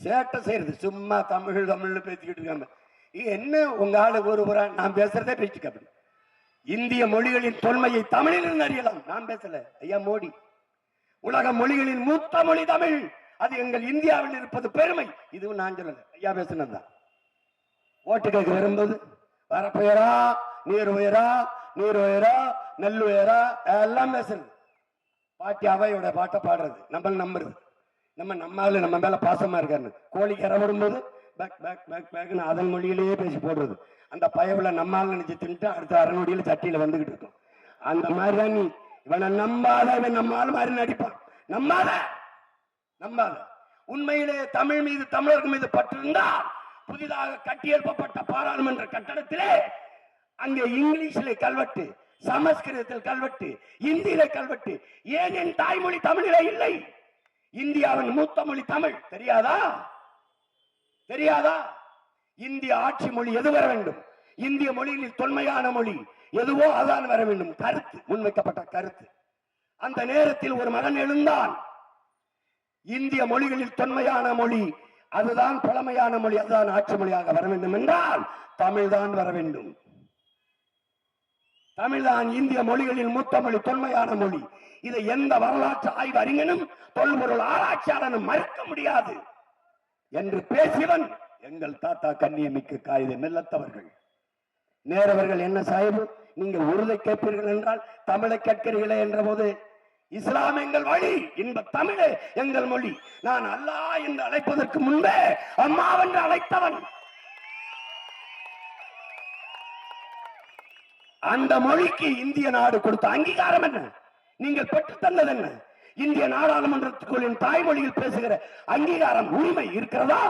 சேட்டை செய்யறது. சும்மா தமிழ் தமிழ்னு பேசிக்கிட்டு இருக்காங்க. என்ன உங்க ஆளு ஒரு நான் பேசுறதே பேசிட்டு. இந்திய மொழிகளின் தொன்மையை தமிழிலிருந்து அறியலாம். நான் பேசல, ஐயா மோடி. உலக மொழிகளின் மூத்த மொழி தமிழ், அது எங்கள் இந்தியாவில் இருப்பது பெருமை. இதுவும் நான் சொல்லல, ஐயா பேசுனதுதான். ஓட்டு கேட்க வரும்போது வரப்பெயரா நீர் உயரா நீர் உயரா நெல் உயரா எல்லாம் பேசுறது. பாட்டி அவையோட பாட்டை பாடுறது, நம்ம நம்புறது. நம்மால நம்ம மேல பாசமா இருக்காரு. கோழிக்கு இற விடும்போது பேக் பேக் பேக் பேக்னு அதன் மொழியிலேயே பேசி போடுறது. அந்த பயவுல நம்மால் நினைச்சு தின்ட்டு அடுத்த அரைநொடியில சட்டியில வந்துகிட்டு இருக்கும். அந்த மாதிரிதான் நீ இவனை நம்பாத, இவன் நம்மால் மாதிரி நடிப்பான். நம்பாத நம்பாத. உண்மையிலே தமிழ் மீது தமிழர்கள் மீது பற்றிருந்தால் புதிதாக கட்டியெழுப்பப்பட்ட பாராளுமன்ற கட்டடத்திலே அங்கே இங்கிலீஷிலே கல்வெட்டு, சமஸ்கிருதத்தில் கல்வெட்டு, இந்தியில கல்வெட்டு. ஏன் என் தாய்மொழி தமிழிலே இல்லை? இந்தியாவின் மூத்த மொழி தமிழ். தெரியாதா? தெரியாதா? இந்திய ஆட்சி மொழி எது வர வேண்டும்? இந்திய மொழியில் தொன்மையான மொழி எதுவோ அதான் வர வேண்டும். கருத்து முன்வைக்கப்பட்ட கருத்து. அந்த நேரத்தில் ஒரு மகன் எழுந்தான். இந்திய மொழிகளில் தொன்மையான மொழி அதுதான் பழமையான மொழி, அதுதான் ஆட்சி மொழியாக வர வேண்டும் என்றால் தமிழ்தான் வர வேண்டும். தமிழ்தான் இந்திய மொழிகளில் மூத்த மொழி, தொன்மையான மொழி. இதை எந்த வரலாற்று ஆய்வு அறிஞனும் தொல்பொருள் ஆராய்ச்சியாளனும் மறுக்க முடியாது என்று பேசியவன் எங்கள் தாத்தா கண்ணியமிக்க காகித மெல்லத்தவர்கள். நேரவர்கள் என்ன சாஹிப், நீங்கள் உருதை கேட்பீர்கள் என்றால் தமிழை கேட்கிறீர்களே என்ற போது, இஸ்லாம் எங்கள் வழி, இன்ப தமிழே எங்கள் மொழி. நான் அல்லாஹ் என்று அழைப்பதற்கு முன்பே அம்மாவென்று அழைத்தவன். அந்த மொழிக்கு இந்திய நாடு கொடுத்த அங்கீகாரம் என்ன? நீங்கள் பெற்று தந்தது என்ன? இந்திய நாடாளுமன்றத்துக்குள் தாய்மொழியில் பேசுகிற அங்கீகாரம், உரிமை இருக்கிறதா?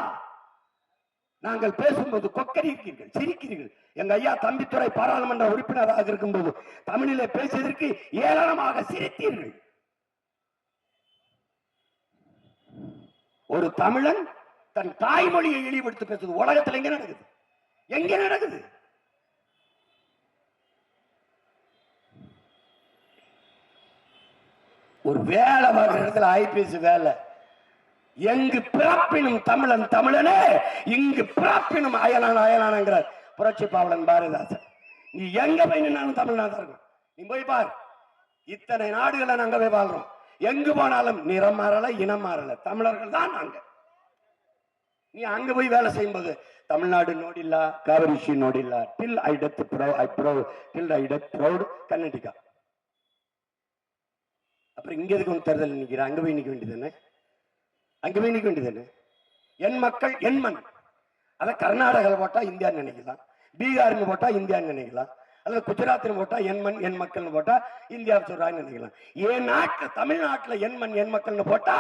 நாங்கள் பேசும்போது கொக்கரிக்கிறீர்கள், சிரிக்கிறீர்கள். எங்க ஐயா தம்பித்துறை பாராளுமன்ற உறுப்பினராக இருக்கும்போது தமிழிலே பேசியதற்கு ஏளனமாக சிரித்தீர்கள். ஒரு தமிழன் தன் தாய்மொழியை இழிவுபடுத்தி பேசுவது உலகத்தில் எங்க நடக்குது? எங்க நடக்குது? ஒரு வேலை பார்க்கிற இடத்துல ஐபிஎஸ் வேலை. எங்கு பிறப்பினும் தமிழன் தமிழனே, இங்கு பிறப்பினும் அயலான அயலானங்கிறார் புரட்சி பாவலன் பாரதிதாசன். நீ எங்க போய் நின்னாலும் தமிழ்நாடு இருக்கும். நீ போய் பார், இத்தனை நாடுகளை நாங்க போய் வாழ்றோம். எங்கு போனாலும் நிறம் மாறல, இனம் மாறல, தமிழர்கள் தான் நாங்க. நீ அங்க போய் வேலை செய்யும் போது தமிழ்நாடு நோடில்லா, காவிரிஷி நோடில்லா, டில் ஐ டெத் ப்ரௌட் கர்நாடகா. அப்புறம் இங்க எதுக்கு வந்து தேர்தல் நிக்கிற? அங்க போய் நிக்க வேண்டியதானே, அங்க போய் நிக்க வேண்டியதானே. என் மக்கள் என் மண். அத கர்நாடகாவில் போட்டா இந்தியான்னு நினைக்கலாம், பீகார்னு போட்டா இந்தியான்னு நினைக்கலாம், அல்லது குஜராத்னு போட்டா என் மண் என் மக்கள்னு போட்டா இந்தியா சொல்றான்னு நினைக்கலாம். என் நாட்டுல தமிழ்நாட்டுல என் மண் என் மக்கள்னு போட்டா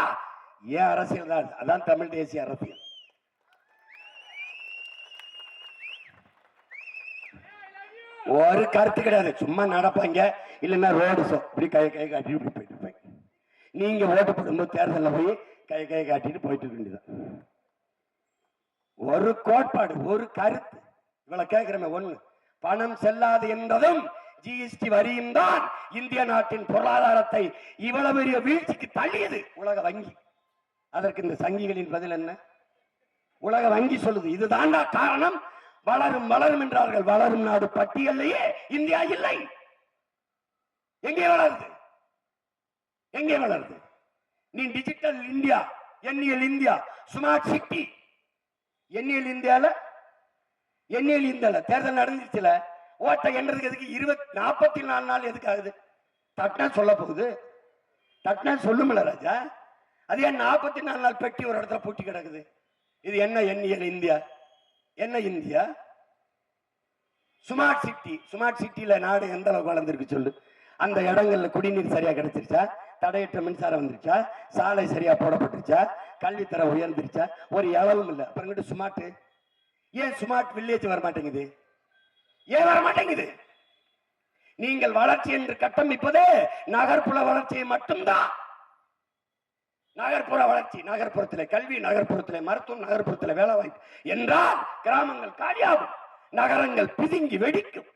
ஏன் அரசியல் தான். அதான் தமிழ் தேசிய அரசியல். ஒரு கருத்து கிடையாது. சும்மா நடப்பாங்க, இல்லைன்னா ரோடு ஷோ இப்படி கை காட்டிட்டு இப்படி போயிட்டு இருப்பாங்க. நீங்க ஓட்டு போடும்போது தேர்தலில் போய் கை காட்டிட்டு போயிட்டு இருக்க வேண்டியதான். ஒரு கோட்பாடு, ஒரு கருத்து. இவ்வளவு கேட்கிறமே, ஒண்ணு பணம் செல்லாது என்பதும் ஜிஎஸ்டி வரியும் தான் இந்திய நாட்டின் பொருளாதாரத்தை இவ்வளவு பெரிய வீழ்ச்சிக்கு தள்ளியது உலக வங்கி. அதற்கு இந்த சங்கிகளின் பதில் என்ன? உலக வங்கி சொல்லுது இதுதான்டா காரணம். வளரும் வளரும் என்றார்கள். வளரும் நாடு பட்டியலையே இந்தியா இல்லை. எங்கே வளருது? எங்கே வளருது? நீ டிஜிட்டல் இந்தியா, எண்ணியல் இந்தியா, ஸ்மார்ட் சிட்டி, எண்ணியல் இந்தியால தேர்தல் நடந்துச்சுல, ஓட்டை எண்றதுக்கு எதுக்கு 44 நாள் எதுக்கு ஆகுது? தட்டா சொல்ல போகுது, தட்டா சொல்லுமில்ல ராஜா. அது ஏன் 44 நாள் பெட்டி ஒரு இடத்துல பூட்டி கிடக்குது? இது என்ன எண்ணியல் இந்தியா? என்ன இந்தியா? Smart city. ஸ்மார்ட் சிட்டியில நாடு எந்த அளவுக்கு வளர்ந்துருக்கு சொல்லு. அந்த இடங்கள்ல குடிநீர் சரியா கிடைச்சிருச்சா? தடையற்ற மின்சாரம் வந்துருச்சா? சாலை சரியா போடப்பட்டுருச்சா? கல்வித்தரம் உயர்ந்துருச்சா? ஒரு எவ்வளவும் இல்லை. அப்புறம் ஸ்மார்ட் ஏன் ஸ்மார்ட் வில்லேஜ் வர மாட்டேங்குது? ஏன் வர மாட்டேங்குது? நீங்கள் வளர்ச்சி என்று கட்டமைப்பதே நகர்ப்புற வளர்ச்சியை மட்டும்தான். நகர்ப்புற வளர்ச்சி, நகர்ப்புறத்திலே கல்வி, நகர்ப்புறத்திலே மருத்துவம், நகர்ப்புறத்திலே வேலை வாய்ப்பு என்றால் கிராமங்கள் காலியாகும், நகரங்கள் பிதுங்கி வெடிக்கும்.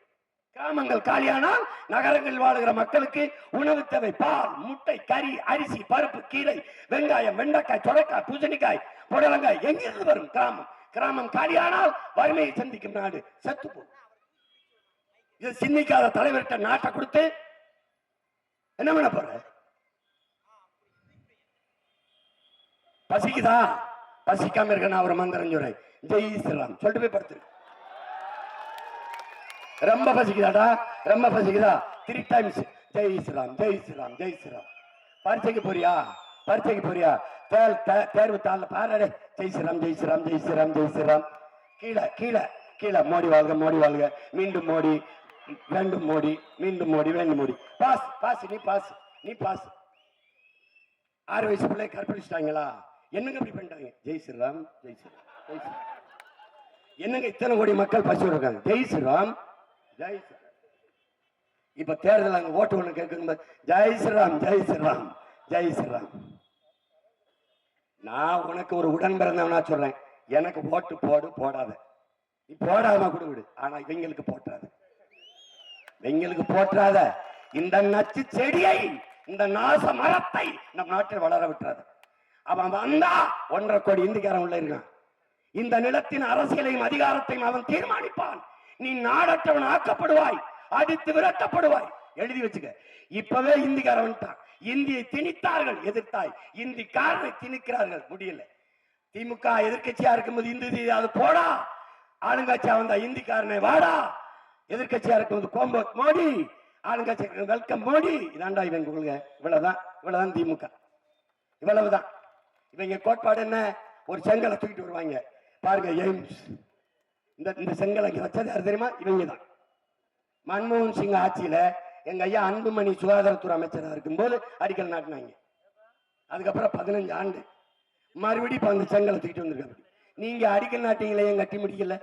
கிராமங்கள் காலியானால் நகரங்களில் வாழுகிற மக்களுக்கு உணவு தேவை. பால், முட்டை, கறி, அரிசி, பருப்பு, கீரை, வெங்காயம், வெண்டைக்காய், சொரைக்காய், பூசணிக்காய், புடலங்காய் எங்கிருந்து வரும்? கிராமம். கிராமம் காலியானால் வறுமையை சந்திக்கும் நாடு செத்து போகும். இது சிந்திக்காத தலைவர்கிட்ட நாட்டை கொடுத்து என்ன பண்ண போற? பசிக்குதா? பசிக்காம இருக்க நான் ஒரு மந்திரம் சொல்றேன், ஜெய் ஸ்ரீராம் சொல்லிட்டு போய் படுத்து. ரொம்ப பசிக்குதாடா, ரொம்ப பசிக்குதா, 3 டைம்ஸ் ஜெய் ஸ்ரீராம், ஜெய் ஸ்ரீராம், ஜெய் ஸ்ரீராம். பரீட்சைக்கு போறியா? பரீட்சைக்கு போறியா? தேர்வு தாள் பாரு, ஜெய் ஸ்ரீராம், ஜெய் ஸ்ரீராம், ஜெய் ஸ்ரீராம், ஜெய் ஸ்ரீராம். கீழே கீழே கீழே மோடி வாழ்க, மோடி வாழ்க, மீண்டும் மோடி, வேண்டும் மோடி, மீண்டும் மோடி, வேண்டும் மோடி. பாஸ் பாஸ், நீ பாஸ், நீ பாஸ். 6 வயசு பிள்ளை கற்பழிச்சிட்டாங்களா? என்னங்க இப்படி பண்ணிட்டாங்க? ஜெய் ஸ்ரீராம், ஜெய் ஸ்ரீராம், ஜெய் ஸ்ரீராம். என்னங்க இத்தனை கோடி மக்கள் பசி இருக்காங்க? ஜெய் ஸ்ரீராம், ஜெய் ஸ்ரீராம். இப்ப தேர்தல் அங்க ஓட்டு ஒண்ணு கேட்கும், ஜெய் ஸ்ரீராம், ஜெய் ஸ்ரீராம், ஜெய் ஸ்ரீராம். நான் உனக்கு ஒரு உடன் பிறந்தவனா சொல்றேன், எனக்கு ஓட்டு போடு, போடாத. நீ போடாம கூட விடு, ஆனா இவங்களுக்கு போட்டாத, இவங்களுக்கு போட்டாத. இந்த நச்சு செடியை, இந்த நாச மரத்தை நம் நாட்டில் வளர விட்டுறாது. அவன் வந்தா 1.5 கோடி இந்திக்காரன் உள்ள இருக்கான். இந்த நிலத்தின் அரசியலையும் அதிகாரத்தையும் அவன் தீர்மானிப்பான். நீ நாடற்றவன் ஆக்கப்படுவாய், அடித்து விரட்டப்படுவாய். எழுதி வச்சுக்க. இப்பவே இந்திக்காரன் இந்தியை திணித்தார்கள், எதிர்த்தாய். இந்திக்காரனை திணிக்கிறார்கள், முடியல. திமுக எதிர்கட்சியா இருக்கும்போது இந்தி அது போடா, ஆளுங்கட்சியா வந்தா இந்திக்காரனை வாடா. எதிர்கட்சியா இருக்கும்போது கோம்போ மோடி, ஆளுங்கட்சி வெல்கம் மோடி. இதாண்டா இவங்க கொள்கை. இவ்வளவுதான், இவ்வளவுதான் திமுக, இவ்வளவுதான். இவங்க கோட்பாடு என்ன? ஒரு செங்கலை தூக்கிட்டு வருவாங்க பாருங்க, எய்ம்ஸ். இந்த செங்கலை வச்சது யாரு தெரியுமா? இவங்க தான். மன்மோகன் சிங் ஆட்சியில எங்க ஐயா அன்புமணி சுகாதாரத்துறை அமைச்சராக இருக்கும்போது அடிக்கல் நாட்டினாங்க. அதுக்கப்புறம் 15 ஆண்டு மறுபடியும் இப்ப அந்த செங்கலை தூக்கிட்டு வந்திருக்காங்க. நீங்க அடிக்கல் நாட்டிங்களே, ஏன் கட்டி முடிக்கல?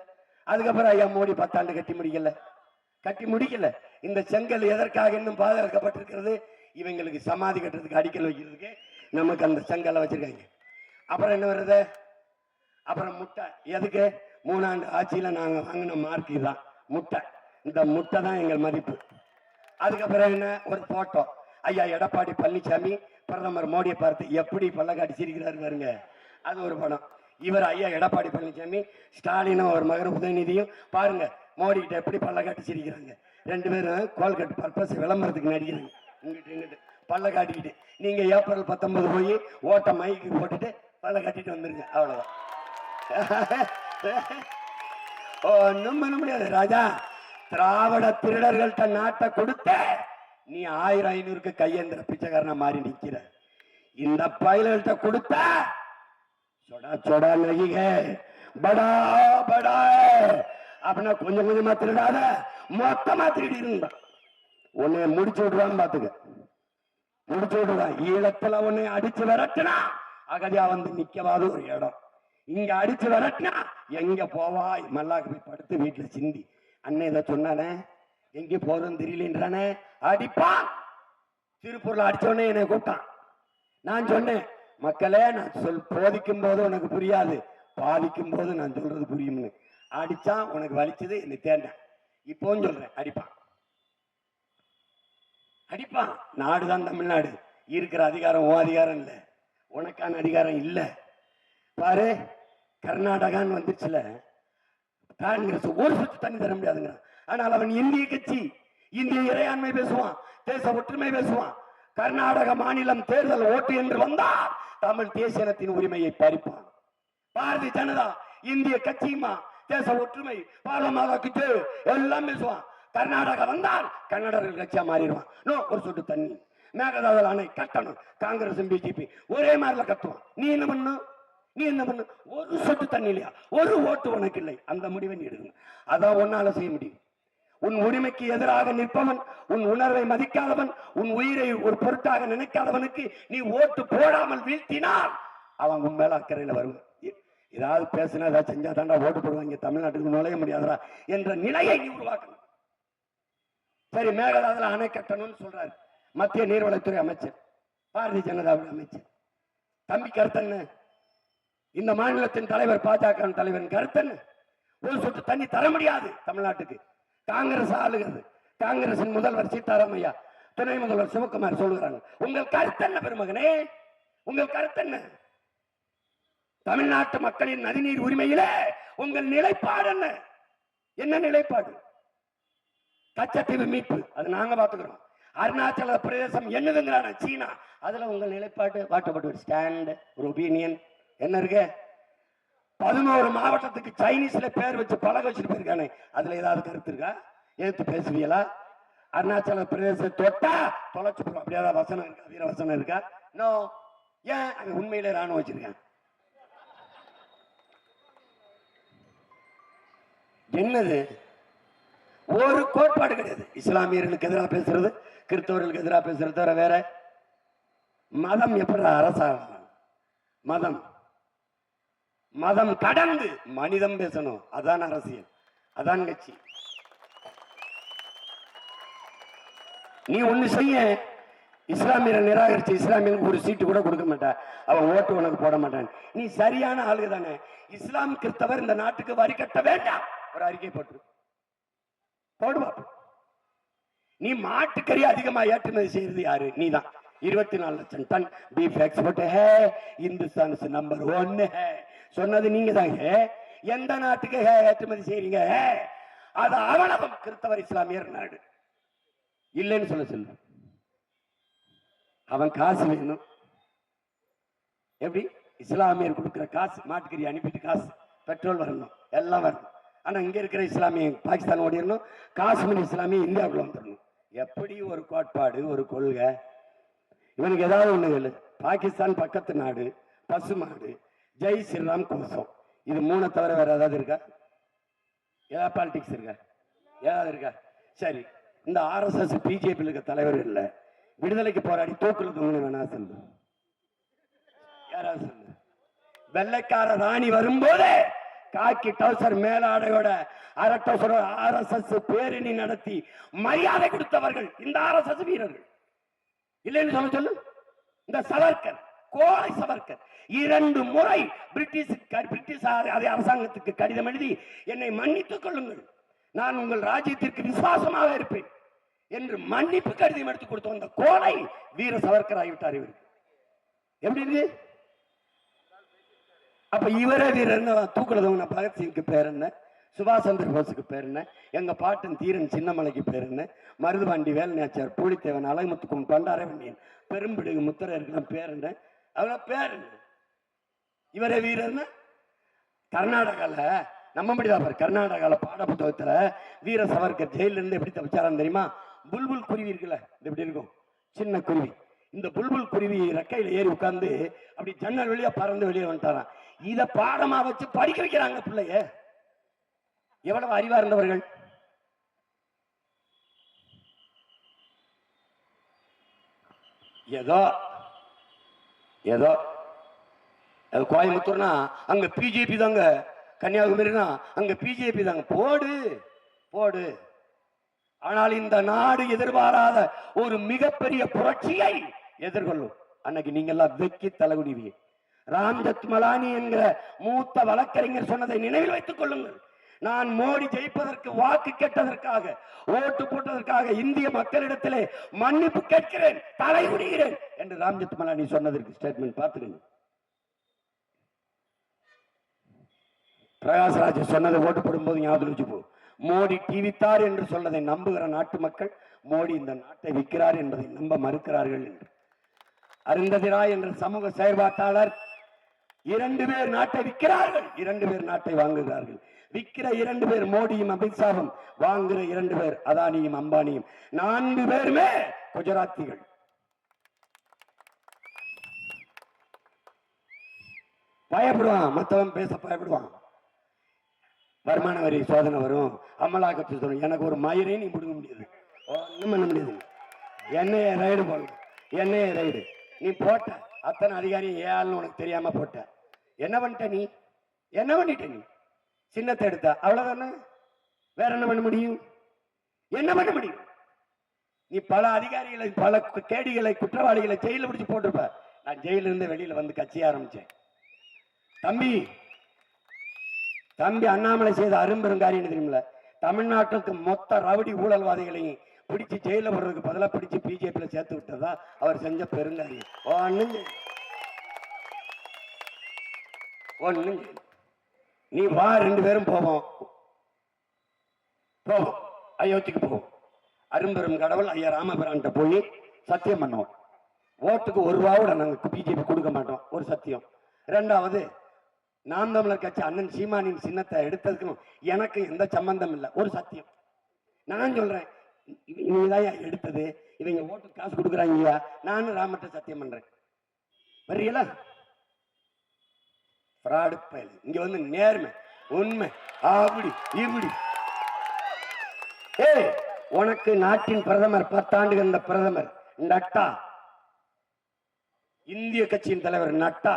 அதுக்கப்புறம் ஐயா மோடி 10 ஆண்டு கட்டி முடிக்கல, கட்டி முடிக்கல. இந்த செங்கல் எதற்காக இன்னும் பாதுகாக்கப்பட்டிருக்கிறது? இவங்களுக்கு சமாதி கட்டுறதுக்கு, அடிக்கல் வைக்கிறதுக்கு நமக்கு அந்த செங்கலை வச்சிருக்காங்க. அப்புறம் என்ன வருது? அப்புறம் முட்டை. எதுக்கு? 3 ஆண்டு ஆட்சியில நாங்க வாங்கின மார்க் தான் முட்டை. இந்த முட்டை தான் எங்கள் மதிப்பு. அதுக்கப்புறம் என்ன? ஒரு போட்டோ. ஐயா எடப்பாடி பழனிசாமி பிரதமர் மோடியை பார்த்து எப்படி பல்லக்காட்டி சிரிக்கிறாரு பாருங்க, அது ஒரு படம். இவர் ஐயா எடப்பாடி பழனிசாமி ஸ்டாலினும் அவர் மகன் உதயநிதியும் பாருங்க மோடி கிட்ட எப்படி பல்லக்காட்டி சிரிக்கிறாங்க. 2 பேரும் கோல்கட் பர்பஸ் விளம்பரத்துக்கு நடிக்கிறாங்க. இங்கிட்டு இங்கிட்டு பல்ல காட்டிக்கிட்டு. நீங்க ஏப்ரல் 19 போய் ஓட்ட மைக்கு போட்டுட்டு பல்ல காட்டிட்டு வந்துருங்க, அவ்வளவுதான். ஒண்ணும் பண்ண முடியாது ராஜா. திராவிட திருடர்கள்ட்ட நாட்டை கொடுத்த நீ 1000-500க்கு கையேந்திர பிச்சைக்காரனா மாறி நிக்கிற. இந்த பயில்கிட்ட கொடுத்த சொடா சொடா நகிக படா படா அப்படின்னா கொஞ்சம் கொஞ்சமா திருடாத, மொத்தமா திருடி இருந்தா உன்னை முடிச்சு விடுவான்னு பாத்துக்க. முடிச்சு விடுவான். ஈழத்துல உன்னை அடிச்சு விரட்டினா அகதியா வந்து நிக்கவாத ஒரு இடம். இங்க அடிச்சு விரட்டினா எங்க போவாய்? மல்லாக்கு போய் படுத்து வீட்டுல சிந்தி. அண்ணன் இதை சொன்னானே, எங்க போறதுன்னு தெரியலன்றானே, அடிப்பான். திருப்பூர்ல அடிச்சோடனே என்னை கூப்பிட்டான். நான் சொன்னேன், மக்களே நான் போதிக்கும் போது உனக்கு புரியாது, பாதிக்கும் போது நான் சொல்றது புரியும்னு. அடிச்சா உனக்கு வலிச்சது, என்னை தேர்ந்தேன். இப்போவும் சொல்றேன், அடிப்பான் அடிப்பான். நாடுதான் தமிழ்நாடு. இருக்கிற அதிகாரம் உன் அதிகாரம் இல்ல, உனக்கான அதிகாரம் இல்ல. பாரு, கர்நாடகான்னு வந்துச்சுல, காங்கிரஸ் ஒரு சொட்டு தண்ணி தர முடியாதுங்க. ஆனால் அவன் இந்திய கட்சி, இந்திய இறையாண்மை பேசுவான், தேச ஒற்றுமை பேசுவான். கர்நாடக மாநிலம் தேர்தல் ஓட்டு என்று வந்தால் தமிழ் தேசியத்தின் உரிமையை பறிப்பான். பாரதிய ஜனதா இந்திய கட்சியுமா, தேச ஒற்றுமை, பாலமாக்கு எல்லாம் பேசுவான். கர்நாடகா வந்தால் கன்னடர்கள் கட்சியா மாறிடுவான். ஒரு சொட்டு தண்ணி, மேகதாது அணை கட்டணும். காங்கிரஸ் பிஜேபி ஒரே மாதிரில கட்டுவான். நீ என்ன பண்ணு? நீ என்ன பண்ணு? ஒரு சொட்டு தண்ணி இல்லையா, ஒரு ஓட்டு உனக்கு இல்லை. அந்த முடிவை நீ எடுக்கணும். அதான் ஒன்னால செய்ய முடியும். உன் உரிமைக்கு எதிராக நிற்பவன், உன் உணர்வை மதிக்காதவன், உன் உயிரை ஒரு பொருட்டாக நினைக்காதவனுக்கு நீ ஓட்டு போடாமல் வீழ்த்தினால் அவன் உன் மேல அக்கறையில வருவான். ஏதாவது பேசினா ஏதாவது செஞ்சா தாண்டா ஓட்டு போடுவாங்க, தமிழ்நாட்டுக்கு நுழைய முடியாதா என்ற நிலையை நீ உருவாக்கணும். சரி, மேகதாதுல அணை கட்டணும்னு சொல்றாரு மத்திய நீர்வளத்துறை அமைச்சர், பாரதிய ஜனதாவுடைய அமைச்சர். தம்பி கருத்தன்னு, இந்த மாநிலத்தின் தலைவர் பாஜக தலைவரின் கருத்தன்னு, ஒரு சொட்டு தண்ணி தர முடியாது தமிழ்நாட்டுக்கு. காங்கிரஸ் ஆளுகிறது, காங்கிரசின் முதல்வர் சீதாராமையா, துணை முதல்வர் சிவகுமார் சொல்லுகிறாங்க. உங்கள் கருத்து என்ன பெருமகனே? உங்கள் கருத்து என்ன? தமிழ்நாட்டு மக்களின் நதிநீர் உரிமையில உங்கள் நிலைப்பாடு என்ன? என்ன நிலைப்பாடு? கச்சத்தீவு மீட்பு அது நாங்க பாத்துக்கிறோம். அருணாச்சல பிரதேசம் என்னதுங்கிறான சீனா, அதுல உங்கள் நிலைப்பாடு வாட்டப்பட்டு ஒரு ஸ்டாண்ட், ஒரு ஒப்பீனியன் என்ன இருக்கு? 11 மாவட்டத்துக்கு சைனீஸ்ல பேர் வச்சு பழக வச்சுட்டு போயிருக்கானே, அதுல ஏதாவது கருத்து இருக்கா? எதிர்த்து பேசுவீங்களா? அருணாச்சல பிரதேச தொட்டா தொலைச்சு போறோம், அப்படி ஏதாவது வசனம் இருக்கா? வீர வசனம் இருக்கா? நோ. ஏன்? அங்க உண்மையிலே ராணுவம் வச்சிருக்கான். என்னது? ஒரு கோட்பாடு கிடையாது. இஸ்லாமியர்களுக்கு எதிராக பேசுறது, கிறிஸ்தவர்களுக்கு எதிராக பேசுறது தவிர வேற. மதம் எப்படி அரசாங்கம்? மதம் மதம் கடந்து மனிதம் பேசணும். அதான் அரசியல், அதான் கட்சி. நீ ஒண்ணு செய்ய, இஸ்லாமியரை நிராகரிச்சு இஸ்லாமியனுக்கு ஒரு சீட்டு கூட கொடுக்க மாட்டான், அவன் ஓட்டு உனக்கு போட மாட்டான். நீ சரியான ஆளுக தானே. இஸ்லாம் கிறிஸ்தவர் இந்த நாட்டுக்கு வரி கட்ட வேண்டாம், ஒரு அறிக்கை போட்டு போடுவா. நீ மாட்டுக்கறி அதிகமா ஏற்றுமதி செய்யறது யாரு? நீ தான். 24 லட்சம் ton beef export Hindustan number 1 சொன்னது நீங்க தாங்க. எந்த நாட்டுக்கு ஏற்றுமதி செய்றீங்க? அது அவலகம். கிறிஸ்தவர் இஸ்லாமியர் நாடு இல்லைன்னு சொல்லு. அவன் காசு வேணும். எப்படி? இஸ்லாமியர் கொடுக்கிற காசு, மாட்டுக்கறி அனுப்பிட்டு காசு, பெட்ரோல் வரணும், எல்லாம் வரணும். ஆனா இங்க இருக்கிற இஸ்லாமிய பாகிஸ்தான் ஓடிடணும், காஷ்மீர் இஸ்லாமிய இந்தியாவுக்குள்ள வந்துடணும். எப்படி ஒரு கோட்பாடு, ஒரு கொள்கை? இவனுக்கு ஏதாவது ஒண்ணு. பாகிஸ்தான் பக்கத்து நாடு, பசுமாடு, ஜெய் ஸ்ரீராம் கோஷம், இது 3 தவிர வேற ஏதாவது இருக்கா? ஏதாவது பாலிடிக்ஸ் இருக்கா? ஏதாவது இருக்கா? சரி, இந்த RSS பிஜேபி இருக்க தலைவர் இல்ல, விடுதலைக்கு போராடி தூக்குல தொங்க வேணா சொல்லு. யாராவது சொல்லு. வெள்ளைக்கார ராணி வரும்போது காக்கி டவுசர் மேலாடையோட RSS பேரணி நடத்தி மரியாதை கொடுத்தவர்கள் இந்த RSS வீரர்கள் இல்லைன்னு சொல்லு. இந்த சவர்கர், கோலை சவர்கர் 2 முறை பிரிட்டிஷ் அரசாங்கத்துக்கு கடிதம் எழுதி என்னை மன்னித்துக் கொள்ளுங்கள், நான் உங்கள் ராஜ்யத்திற்கு விசுவாசமாக இருப்பேன் என்று மன்னிப்பு கடிதம் எடுத்து கொடுத்த அந்த கோலை வீர சவர்கர் ஆகிவிட்டார். இவர் எப்படி இருக்கு? அப்ப இவரே வீரர். தூக்குறதவங்க பகத்சிங்க்கு பேர் என்ன? சுபாஷ் சந்திர போஸுக்கு பேர் என்ன? எங்க பாட்டன் தீரன் சின்னமலைக்கு பேர் என்ன? மருதுபாண்டி வேல்நாச்சியார், பூலித்தேவன், அலைமுத்துக்கும், பண்டாரவண்டியன், பெரும்பிடுகு முத்தரையருக்கெல்லாம் பேர் என்ன? அவ்வளவு பேர் என்ன? இவரே வீரர்னா? கர்நாடகால நம்மபடிதான். கர்நாடகால பாட புத்தகத்துல வீர சவர்கர் ஜெயில இருந்து எப்படி தப்பிச்சாரான்னு தெரியுமா? புல்புல் குருவி இருக்குல்ல, இது எப்படி இருக்கும்? சின்ன குருவி. இந்த புல்புல் குருவி ரெக்கையில ஏறி உட்கார்ந்து அப்படி ஜன்னல் வெளியா பறந்து வெளியே வந்துட்டாராம். இத பாடமா வச்சு படிக்க வைக்கிறாங்க பிள்ளைய. எவ்வளவு அறிவா இருந்தவர்கள்! ஏதோ ஏதோ கோயம்புத்தூர்னா அங்க பிஜேபி தாங்க, கன்னியாகுமரினா அங்க பிஜேபி தாங்க. போடு போடு. ஆனால் இந்த நாடு எதிர்பாராத ஒரு மிகப்பெரிய புரட்சியை எதிர்கொள்ளும். அன்னைக்கு நீங்க எல்லாம் வெக்கி தலைகுடிவீங்க. ராம்ஜெத் மலானி என்கிற மூத்த வழக்கறிஞர் சொன்னதை நினைவில் வைத்துக் கொள்ளுங்கள். நான் மோடி ஜெயிப்பதற்கு வாக்கு கேட்டதற்காக, ஓட்டு போட்டதற்காக இந்திய மக்களிடத்திலே மன்னிப்பு கேட்கிறேன், தலைகுடிகிறேன் என்று ராம்ஜெத் மலானி சொன்னதற்கு ஸ்டேட்மெண்ட் பார்த்துக்கணும். பிரகாஷ்ராஜ் சொன்னதை ஓட்டு போடும்போது ஞாபகம் வச்சுப்போ. மோடி டிவித்தார் என்று சொன்னதை நம்புகிற நாட்டு மக்கள் மோடி இந்த நாட்டை விற்கிறார் என்பதை நம்ப மறுக்கிறார்கள் என்று. அருந்ததி ராய் என்ற சமூக செயற்பாட்டாளர் 2 பேர் நாட்டை விற்கிறார்கள், 2 பேர் நாட்டை வாங்குகிறார்கள். விற்கிற 2 பேர் மோடியும் அமித்ஷாவும், வாங்குகிற 2 பேர் அதானியும் அம்பானியும். 4 பேருமே குஜராத்திகள். பயப்படுவான், மற்றவன் பேச பயப்படுவான். வருமான வரி சோதனை வரும், அமலாக்கத்துறை சோதனை. எனக்கு ஒரு மயிரை நீ முடுங்க முடியாது, ஒன்றும் பண்ண முடியாது. என்னைய ரைடு போடணும், என்னைய ரைடு. நீ போட்ட அத்தனை அதிகாரியும் ஏன்னு உனக்கு தெரியாம போட்ட. என்ன பண்ணிட்ட நீ? என்ன பண்ணிட்ட நீ? சின்னத்தை எடுத்த, அவ்வளவுதானே. வேற என்ன பண்ண முடியும்? என்ன பண்ண முடியும்? நீ பல அதிகாரிகளை, பல கேடிகளை, குற்றவாளிகளை ஜெயில பிடிச்சு போட்டிருப்ப. நான் ஜெயில இருந்து வெளியில வந்து கட்சி ஆரம்பிச்சேன். தம்பி அண்ணாமலை செய்த அரும்பெரும் காரியம் தெரியுமில்ல? தமிழ்நாட்டுக்கு மொத்த ரவுடி ஊழல்வாதிகளையும் பிடிச்சு ஜெயில போடுறதுக்கு பதிலாக பிடிச்சு பிஜேபியில சேர்த்து விட்டதா அவர் செஞ்ச பெருங்காரியம். ஒண்ணு நீ வா, 2 பேரும் போவோம் அயோத்திக்கு போவோம். அரும்பெரும் கடவுள் ஐயா ராமபிரான்ட்ட போய் சத்தியம் பண்ணுவோம். ஓட்டுக்கு 1 ரூபாவோட நாங்க பிஜேபி கொடுக்க மாட்டோம், ஒரு சத்தியம். 2வது, நாம் தமிழர் கட்சி அண்ணன் சீமானின் சின்னத்தை எடுத்ததுக்கும் எனக்கு எந்த சம்பந்தம் இல்லை, ஒரு சத்தியம். நான் சொல்றேன், இவங்கதான் எடுத்தது, இவங்க ஓட்டு காசு கொடுக்குறாங்க, நானும் ராமட்ட சத்தியம் பண்றேன். வர்றீங்களா? இங்க வந்து நேர்மை, உண்மை, அப்படி இப்படி. உனக்கு நாட்டின் பிரதமர் 10 ஆண்டு இருந்த பிரதமர் நட்டா, இந்திய கட்சியின் தலைவர் நட்டா,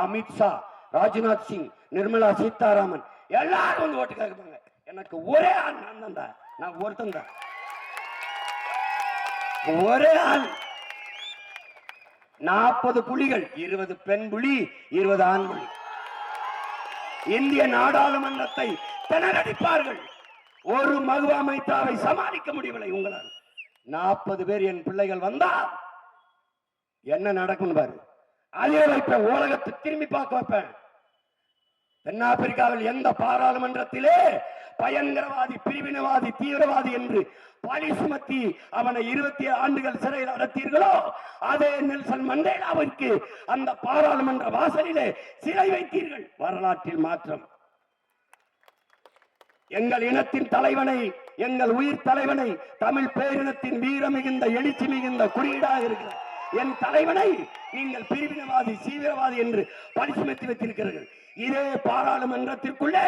அமித்ஷா, ராஜ்நாத் சிங், நிர்மலா சீதாராமன் எல்லாரும் வந்து ஓட்டு கேட்பாங்க. எனக்கு ஒரே ஆள் நான் தான், நான் ஒருத்தன் தான், ஒரே ஆள். 40 புலிகள், 20 பெண் புலி, 20 ஆண் புலி. இந்திய நாடாளுமன்றத்தை திணறடிப்பார்கள். ஒரு மகுவா மைத்ராவை சமாளிக்க முடியவில்லை உங்களால். 40 பேர் என் பிள்ளைகள் வந்தா என்ன நடக்கும் பாரு. அதே வைப்பேன், உலகத்தை திரும்பி பார்க்க வைப்பேன். தென்னாப்பிரிக்காவில் எந்த பாராளுமன்றத்திலே பயங்கரவாதி, பிரிவினவாதி, தீவிரவாதி என்று பழி சுமத்தி அவனை 20 ஆண்டுகள் சிறையில் அடைத்தீர்களோ, அதே நெல்சன் மண்டேலாவிற்கு அந்த பாராளுமன்ற வாசலிலே சிறை வைத்தீர்கள். வரலாற்றில் மாற்றம். எங்கள் இனத்தின் தலைவனை, எங்கள் உயிர் தலைவனை, தமிழ் பேரினத்தின் வீர மிகுந்த எழுச்சி மிகுந்த குறியீடாக இருக்கிற என் தலைவனை நீங்கள் பிரிவினவாதி, தீவிரவாதி என்று பழி சுமத்தி வைத்திருக்கிறீர்கள். இதே பாராளுமன்றத்திற்குள்ளே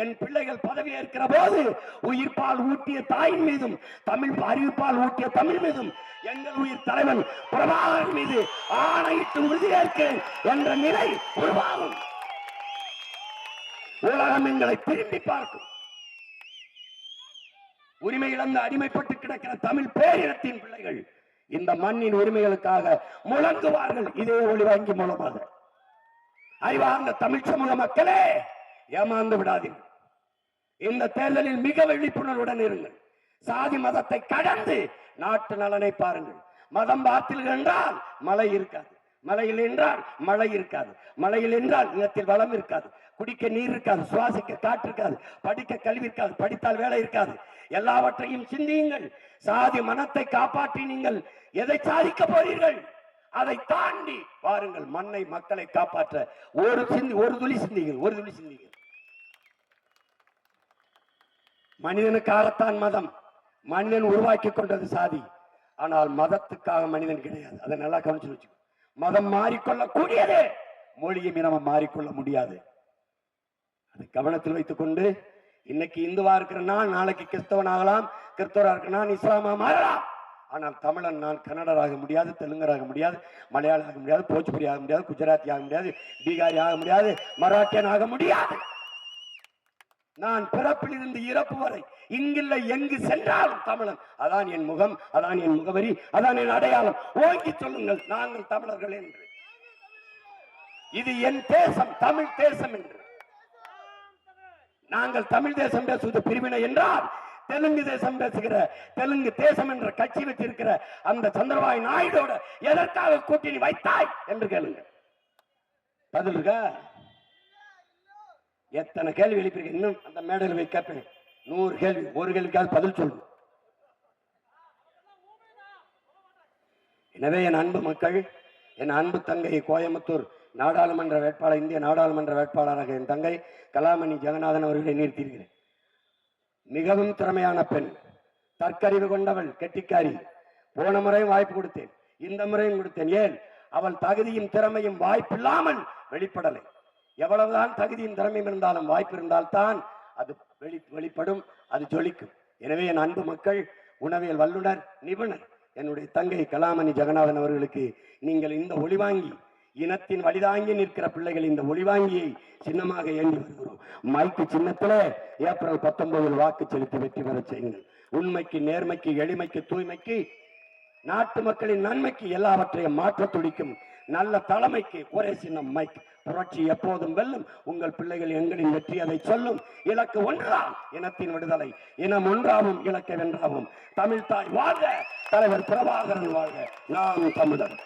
என் பிள்ளைகள் பதவி ஏற்கிற போது உயிர்ப்பால் ஊட்டிய தாயின் மீதும், தமிழ் அறிவிப்பால் ஊட்டிய தமிழ் மீதும் எங்கள் உயிர் தலைவன் பிரபாகரன் மீது ஆணையிட்டு உறுதியேற்கிறேன் என்ற நிலை உருவாகும். உலகம் எங்களை திரும்பி பார்க்கும். உரிமை இழந்து அடிமைப்பட்டு கிடக்கிற தமிழ் பேரினத்தின் பிள்ளைகள் இந்த மண்ணின் உரிமைகளுக்காக முழங்குவார்கள். இதே ஒளிவாங்கி மூலமாக. அறிவார்ந்த தமிழ் சமூக மக்களே, ஏமாந்து விடாதீர்கள். இந்த தேர்தலில் மிக விழிப்புணர்வுடன் இருங்கள். சாதி மதத்தை கடந்து நாட்டு நலனை பாருங்கள். மதம் பார்த்தீர்கள் என்றால் மழை இருக்காது, மலையில் என்றால் மழை இருக்காது, மலையில் என்றால் நிலத்தில் வளம் இருக்காது, குடிக்க நீர் இருக்காது, சுவாசிக்க காற்று இருக்காது, படிக்க கல்வி இருக்காது, படித்தால் வேலை இருக்காது. எல்லாவற்றையும் சிந்தியுங்கள். சாதி மனத்தை காப்பாற்றி நீங்கள் எதை சாதிக்க போறீர்கள்? அதை தாண்டி பாருங்கள், மண்ணை மக்களை காப்பாற்ற ஒரு துளி சிந்திகள், ஒரு துளி சிந்திகள். மனிதனுக்காகத்தான் மதம், மனிதன் உருவாக்கி கொண்டது சாதி. ஆனால் மதத்துக்காக மனிதன் கிடையாது. அதை நல்லா கவனிச்சு வச்சுக்கோ. மதம் மாறிக்கொள்ளக்கூடியது, மொழியும் இனமும் மாறிக்கொள்ள முடியாது. அதை கவனத்தில் வைத்துக் கொண்டு, இன்னைக்கு இந்துவா இருக்கிற நான் நாளைக்கு கிறிஸ்தவன் ஆகலாம், கிறிஸ்தவரா இருக்கிற நான் இஸ்லாமா மாறலாம். ஆனால் தமிழன் நான் கன்னடராக முடியாது, தெலுங்கராக முடியாது, மலையாள ஆக முடியாது, போஜ்புரி ஆக முடியாது, குஜராத்தி ஆக முடியாது, பீகாரி ஆக முடியாது, மராட்டியன் ஆக முடியாது. நான் பிறப்பிலிருந்து இறப்பு வரை இங்கில்லை எங்கு சென்றாலும் தமிழன். அதான் என் முகம், அதான் என் முகவரி, அதான் என் அடையாளம். ஓங்கி சொல்லுங்கள், நாங்கள் தமிழர்கள் என்று. இது என் தேசம், தமிழ் தேசம் என்று. நாங்கள் தமிழ் தேசம் பேசுவது பிரிவினை என்றால், தெலுங்கு தேசம் பேசுகிற, தெலுங்கு தேசம் என்ற கட்சி வச்சிருக்கிற அந்த சந்திரபாபு நாயுடோட எதற்காக கூட்டணி வைத்தாய் என்று கேளுங்க. பதில் இருக்கா? எத்தனை கேள்வி எழுப்பியிருக்க, இன்னும் அந்த மேடையில் போய் கேட்பேன். 100 கேள்வி, ஒரு கேள்விக்காவது பதில் சொல்லு. எனவே என் அன்பு மக்கள், என் அன்பு தங்கை கோயம்புத்தூர் நாடாளுமன்ற வேட்பாளர், இந்திய நாடாளுமன்ற வேட்பாளராக என் தங்கை கலாமணி ஜெகநாதன் அவர்களை நிறுத்தியிருக்கிறேன். மிகவும் திறமையான பெண், தற்கறிவு கொண்டவள், கெட்டிக்காரி. போன முறையும் வாய்ப்பு கொடுத்தேன், இந்த முறையும் கொடுத்தேன். ஏன்? அவள் தகுதியும் திறமையும் வாய்ப்பில்லாமல் வெளிப்படலை. எவ்வளவுதான் தகுதியும் திறமையும் இருந்தாலும் வாய்ப்பு இருந்தால்தான் அது வெளிப்படும், அது ஜொலிக்கும். எனவே என் அன்பு மக்கள், உணவியல் வல்லுநர், நிபுணர் என்னுடைய தங்கை கலாமணி ஜெகநாதன் அவர்களுக்கு நீங்கள் இந்த ஒளிவாங்கி, இனத்தின் வழிதாங்கி நிற்கிற பிள்ளைகள் இந்த ஒளிவாங்கியை சின்னமாக ஏந்தி வருகிறோம். மைக்கு சின்னத்துல ஏப்ரல் 19 வாக்கு செலுத்தி வெற்றி பெற செய்யுங்கள். உண்மைக்கு, நேர்மைக்கு, எளிமைக்கு, தூய்மைக்கு, நாட்டு மக்களின் நன்மைக்கு எல்லாவற்றையும் மாற்ற துடிக்கும் நல்ல தலைமைக்கு ஒரே சின்னம் மைக். புரட்சி எப்போதும் வெல்லும். உங்கள் பிள்ளைகள் எங்களின் வெற்றி அதை சொல்லும். இலக்கு ஒன்றுதான், இனத்தின் விடுதலை. இனம் ஒன்றாவும் இலக்கை வென்றாவும். தமிழ் தாய் வாழ்க, தலைவர் பிரபாகரன் வாழ்க. நாம் தமிழர்.